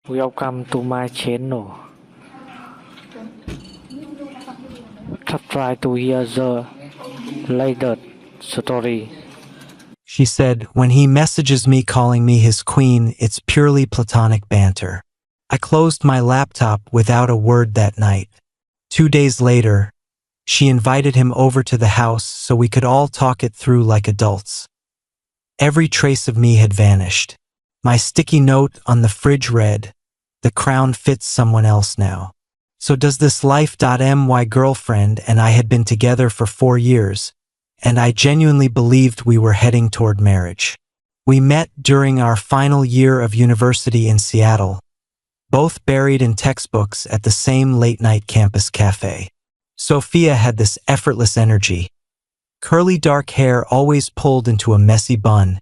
Welcome to my channel. Try to hear the latest story. She said, when he messages me calling me his queen, it's purely platonic banter. I closed my laptop without a word that night. 2 days later, she invited him over to the house so we could all talk it through like adults. Every trace of me had vanished. My sticky note on the fridge read, "The crown fits someone else now." So does this life.my girlfriend and I had been together for 4 years, and I genuinely believed we were heading toward marriage. We met during our final year of university in Seattle, both buried in textbooks at the same late-night campus cafe. Sophia had this effortless energy. Curly dark hair always pulled into a messy bun,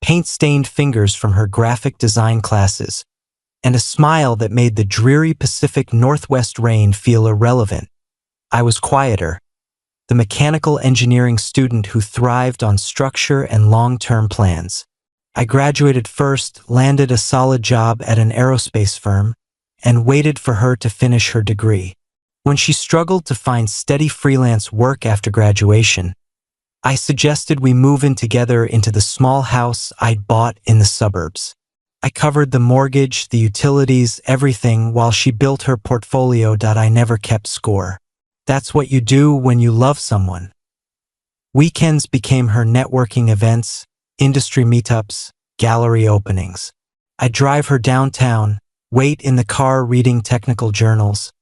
paint-stained fingers from her graphic design classes, and a smile that made the dreary Pacific Northwest rain feel irrelevant. I was quieter, the mechanical engineering student who thrived on structure and long-term plans. I graduated first, landed a solid job at an aerospace firm, and waited for her to finish her degree. When she struggled to find steady freelance work after graduation, I suggested we move in together into the small house I'd bought in the suburbs. I covered the mortgage, the utilities, everything while she built her portfolio. I never kept score. That's what you do when you love someone. Weekends became her networking events, industry meetups, gallery openings. I'd drive her downtown, wait in the car reading technical journals,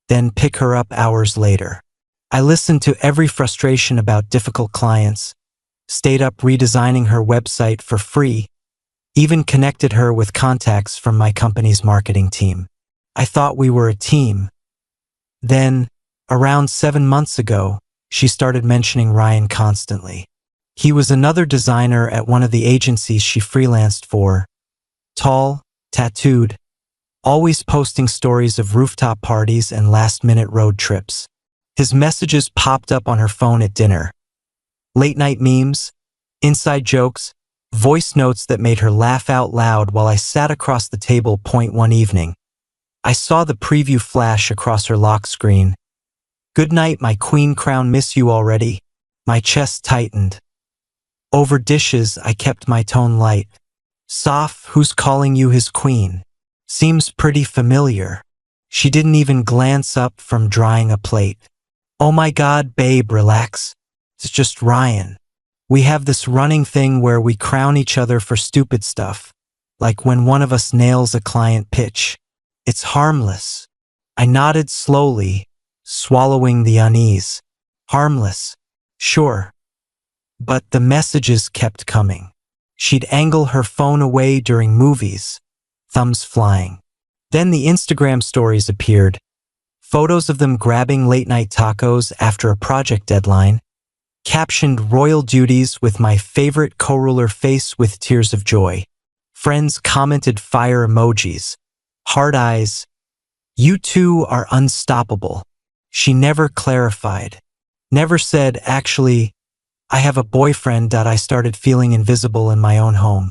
then pick her up hours later. I listened to every frustration about difficult clients, stayed up redesigning her website for free, even connected her with contacts from my company's marketing team. I thought we were a team. Then, around 7 months ago, she started mentioning Ryan constantly. He was another designer at one of the agencies she freelanced for. Tall, tattooed, always posting stories of rooftop parties and last-minute road trips. His messages popped up on her phone at dinner. Late-night memes, inside jokes, voice notes that made her laugh out loud while I sat across the table. One evening, I saw the preview flash across her lock screen. "Good night, my queen crown, miss you already." My chest tightened. Over dishes, I kept my tone light. "Soph, who's calling you his queen? Seems pretty familiar." She didn't even glance up from drying a plate. "Oh my God, babe, relax. It's just Ryan. We have this running thing where we crown each other for stupid stuff, like when one of us nails a client pitch. It's harmless." I nodded slowly, swallowing the unease. Harmless, sure. But the messages kept coming. She'd angle her phone away during movies, thumbs flying. Then the Instagram stories appeared, photos of them grabbing late-night tacos after a project deadline, captioned "royal duties" with my favorite co-ruler face with tears of joy. Friends commented fire emojis, heart eyes. "You two are unstoppable." She never clarified, never said, "Actually, I have a boyfriend." I started feeling invisible in my own home.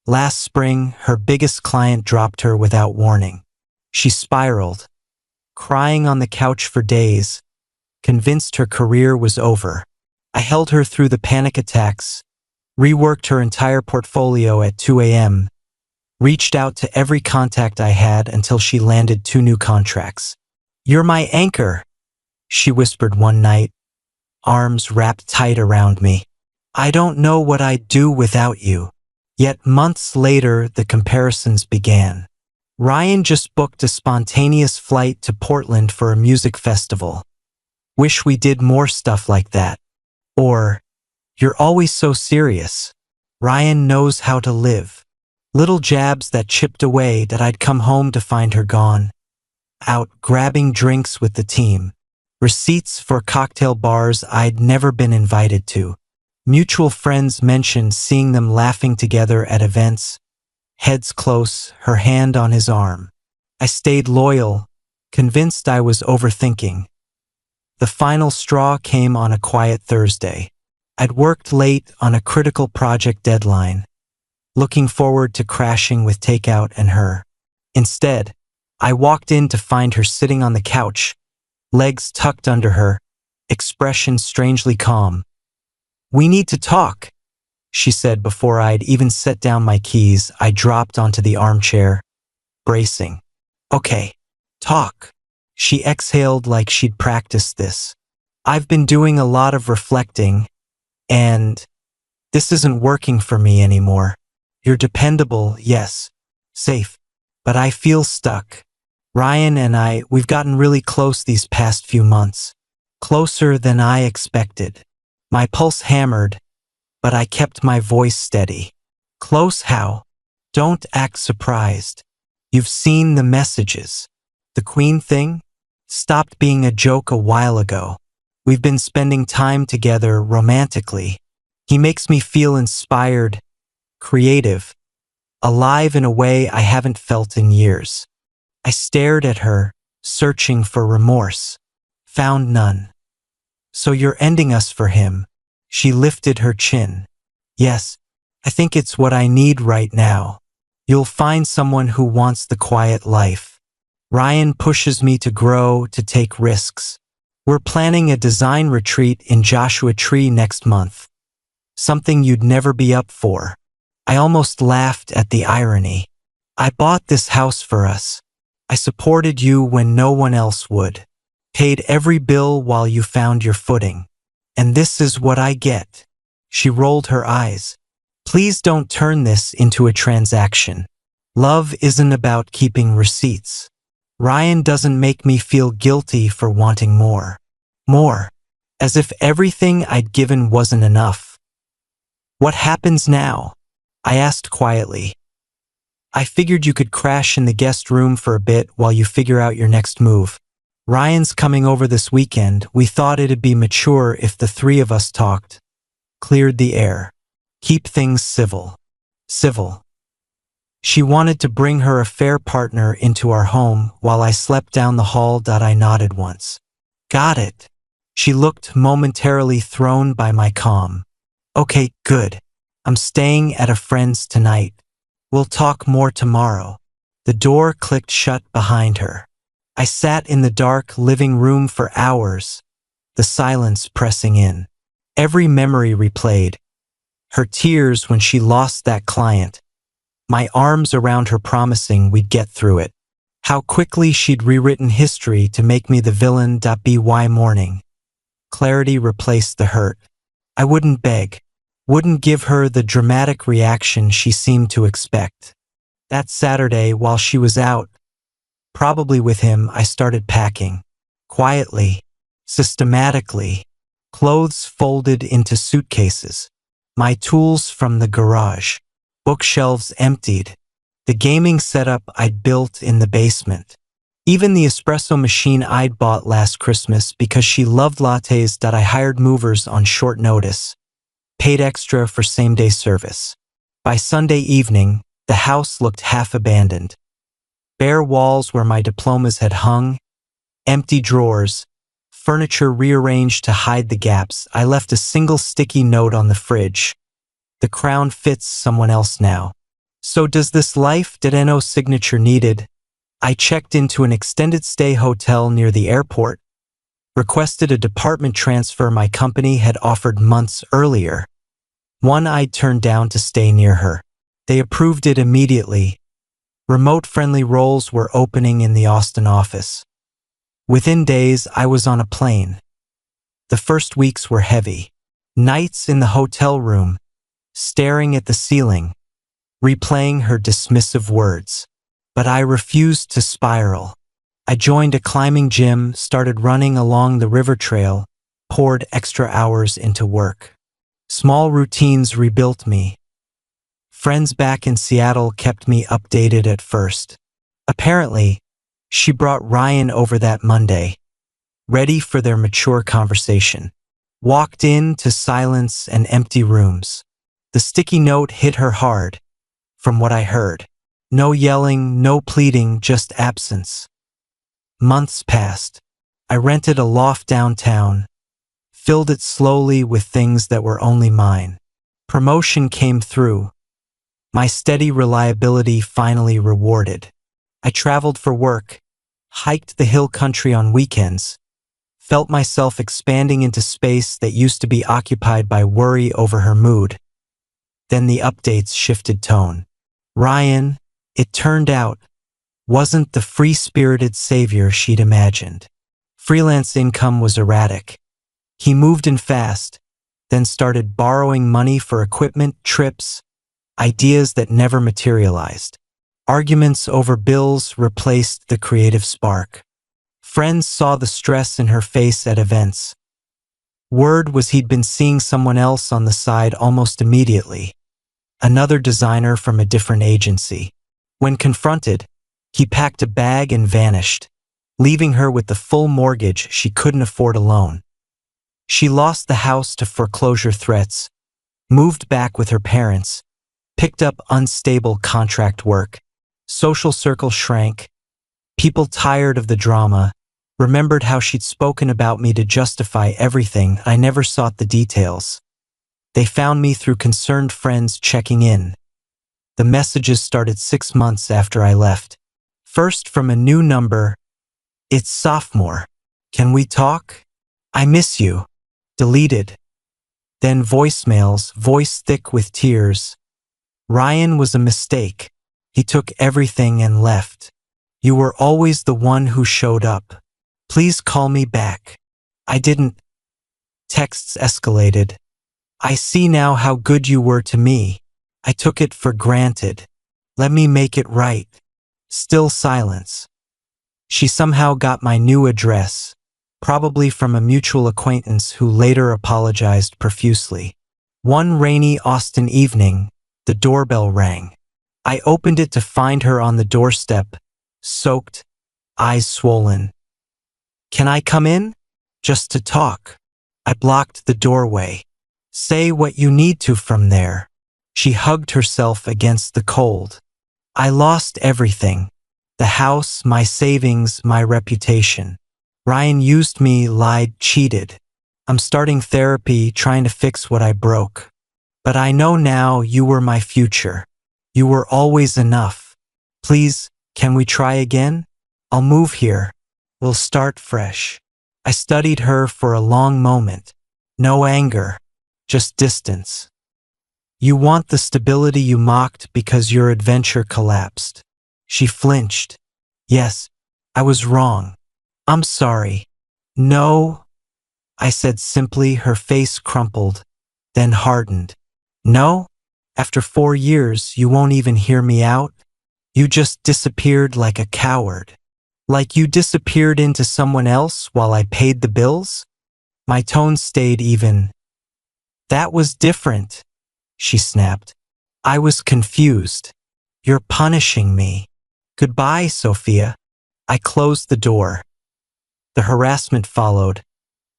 Last spring, her biggest client dropped her without warning. She spiraled, crying on the couch for days, convinced her career was over. I held her through the panic attacks, reworked her entire portfolio at 2 a.m., reached out to every contact I had until she landed 2 new contracts. "You're my anchor," she whispered one night, arms wrapped tight around me. "I don't know what I'd do without you." Yet months later, the comparisons began. Ryan just booked a spontaneous flight to Portland for a music festival. "Wish we did more stuff like that." Or, "You're always so serious. Ryan knows how to live." Little jabs that chipped away. That I'd come home to find her gone, out grabbing drinks with the team, receipts for cocktail bars I'd never been invited to. Mutual friends mentioned seeing them laughing together at events, heads close, her hand on his arm. I stayed loyal, convinced I was overthinking. The final straw came on a quiet Thursday. I'd worked late on a critical project deadline, looking forward to crashing with takeout and her. Instead, I walked in to find her sitting on the couch, legs tucked under her, expression strangely calm. "We need to talk," she said before I'd even set down my keys. I dropped onto the armchair, bracing. "Okay, talk." She exhaled like she'd practiced this. "I've been doing a lot of reflecting, and this isn't working for me anymore. You're dependable, yes, safe, but I feel stuck. Ryan and we've gotten really close these past few months. Closer than I expected." My pulse hammered, but I kept my voice steady. "Close how? Don't act surprised. You've seen the messages. The Queen thing stopped being a joke a while ago. We've been spending time together romantically. He makes me feel inspired, creative, alive in a way I haven't felt in years." I stared at her, searching for remorse. Found none. "So you're ending us for him?" She lifted her chin. "Yes, I think it's what I need right now. You'll find someone who wants the quiet life. Ryan pushes me to grow, to take risks. We're planning a design retreat in Joshua Tree next month. Something you'd never be up for." I almost laughed at the irony. "I bought this house for us. I supported you when no one else would. Paid every bill while you found your footing. And this is what I get." She rolled her eyes. "Please don't turn this into a transaction. Love isn't about keeping receipts. Ryan doesn't make me feel guilty for wanting more. More. As if everything I'd given wasn't enough." "What happens now?" I asked quietly. "I figured you could crash in the guest room for a bit while you figure out your next move. Ryan's coming over this weekend. We thought it'd be mature if the three of us talked. Cleared the air. Keep things civil." Civil. She wanted to bring her affair partner into our home while I slept down the hall. I nodded once. "Got it." She looked momentarily thrown by my calm. "Okay, good. I'm staying at a friend's tonight. We'll talk more tomorrow." The door clicked shut behind her. I sat in the dark living room for hours, the silence pressing in. Every memory replayed. Her tears when she lost that client. My arms around her promising we'd get through it. How quickly she'd rewritten history to make me the villain. By morning, clarity replaced the hurt. I wouldn't beg. Wouldn't give her the dramatic reaction she seemed to expect. That Saturday, while she was out, probably with him, I started packing. Quietly, systematically, clothes folded into suitcases, my tools from the garage, bookshelves emptied, the gaming setup I'd built in the basement. Even the espresso machine I'd bought last Christmas because she loved lattes. I hired movers on short notice. Paid extra for same-day service. By Sunday evening, the house looked half abandoned. Bare walls where my diplomas had hung, empty drawers, furniture rearranged to hide the gaps. I left a single sticky note on the fridge. "The crown fits someone else now. So does this life. No signature needed." I checked into an extended stay hotel near the airport. Requested a department transfer my company had offered months earlier. One I'd turned down to stay near her. They approved it immediately. Remote-friendly roles were opening in the Austin office. Within days, I was on a plane. The first weeks were heavy. Nights in the hotel room, staring at the ceiling, replaying her dismissive words. But I refused to spiral. I joined a climbing gym, started running along the river trail, poured extra hours into work. Small routines rebuilt me. Friends back in Seattle kept me updated at first. Apparently, she brought Ryan over that Monday, ready for their mature conversation. Walked into silence and empty rooms. The sticky note hit her hard, from what I heard. No yelling, no pleading, just absence. Months passed. I rented a loft downtown, filled it slowly with things that were only mine. Promotion came through. My steady reliability finally rewarded. I traveled for work, hiked the hill country on weekends, felt myself expanding into space that used to be occupied by worry over her mood. Then the updates shifted tone. Ryan, it turned out, wasn't the free-spirited savior she'd imagined. Freelance income was erratic. He moved in fast, then started borrowing money for equipment, trips, ideas that never materialized. Arguments over bills replaced the creative spark. Friends saw the stress in her face at events. Word was he'd been seeing someone else on the side almost immediately, another designer from a different agency. When confronted, he packed a bag and vanished, leaving her with the full mortgage she couldn't afford alone. She lost the house to foreclosure threats, moved back with her parents, picked up unstable contract work. Social circle shrank. People tired of the drama remembered how she'd spoken about me to justify everything. I never sought the details. They found me through concerned friends checking in. The messages started 6 months after I left. First from a new number, "It's sophomore. Can we talk? I miss you." Deleted. Then voicemails, voice thick with tears. "Ryan was a mistake. He took everything and left. You were always the one who showed up. Please call me back." I didn't. Texts escalated. "I see now how good you were to me. I took it for granted. Let me make it right." Still silence. She somehow got my new address, probably from a mutual acquaintance who later apologized profusely. One rainy Austin evening, the doorbell rang. I opened it to find her on the doorstep, soaked, eyes swollen. "Can I come in? Just to talk." I blocked the doorway. "Say what you need to from there." She hugged herself against the cold. "I lost everything. The house, my savings, my reputation. Ryan used me, lied, cheated. I'm starting therapy, trying to fix what I broke. But I know now you were my future. You were always enough. Please, can we try again? I'll move here. We'll start fresh." I studied her for a long moment. No anger, just distance. "You want the stability you mocked because your adventure collapsed." She flinched. "Yes, I was wrong. I'm sorry." "No," I said simply. Her face crumpled, then hardened. "No? After 4 years, you won't even hear me out? You just disappeared like a coward. Like you disappeared into someone else while I paid the bills?" My tone stayed even. "That was different," she snapped. "I was confused. You're punishing me. Goodbye, Sophia." I closed the door. The harassment followed.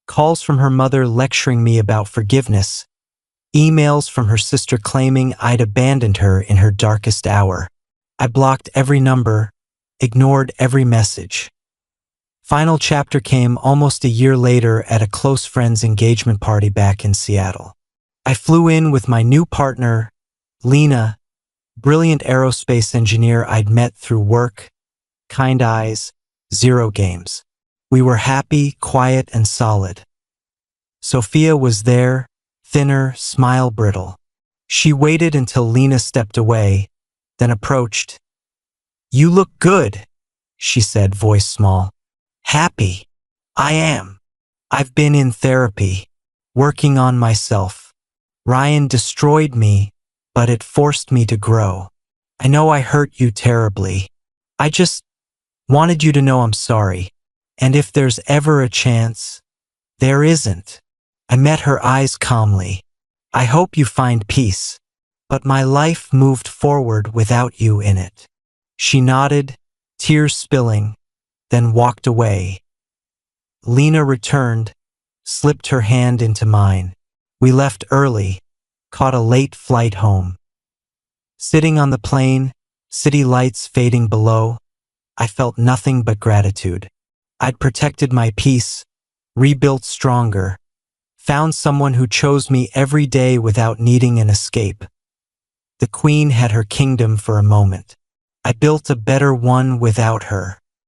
Calls from her mother lecturing me about forgiveness. Emails from her sister claiming I'd abandoned her in her darkest hour. I blocked every number, ignored every message. Final chapter came almost a year later at a close friend's engagement party back in Seattle. I flew in with my new partner, Lena, brilliant aerospace engineer I'd met through work, kind eyes, zero games. We were happy, quiet, and solid. Sophia was there, thinner, smile brittle. She waited until Lena stepped away, then approached. "You look good," she said, voice small. "Happy. I am. I've been in therapy, working on myself. Ryan destroyed me, but it forced me to grow. I know I hurt you terribly. I just wanted you to know I'm sorry. And if there's ever a chance, there isn't." I met her eyes calmly. "I hope you find peace. But my life moved forward without you in it." She nodded, tears spilling, then walked away. Lena returned, slipped her hand into mine. We left early, caught a late flight home. Sitting on the plane, city lights fading below, I felt nothing but gratitude. I'd protected my peace, rebuilt stronger, found someone who chose me every day without needing an escape. The queen had her kingdom for a moment. I built a better one without her.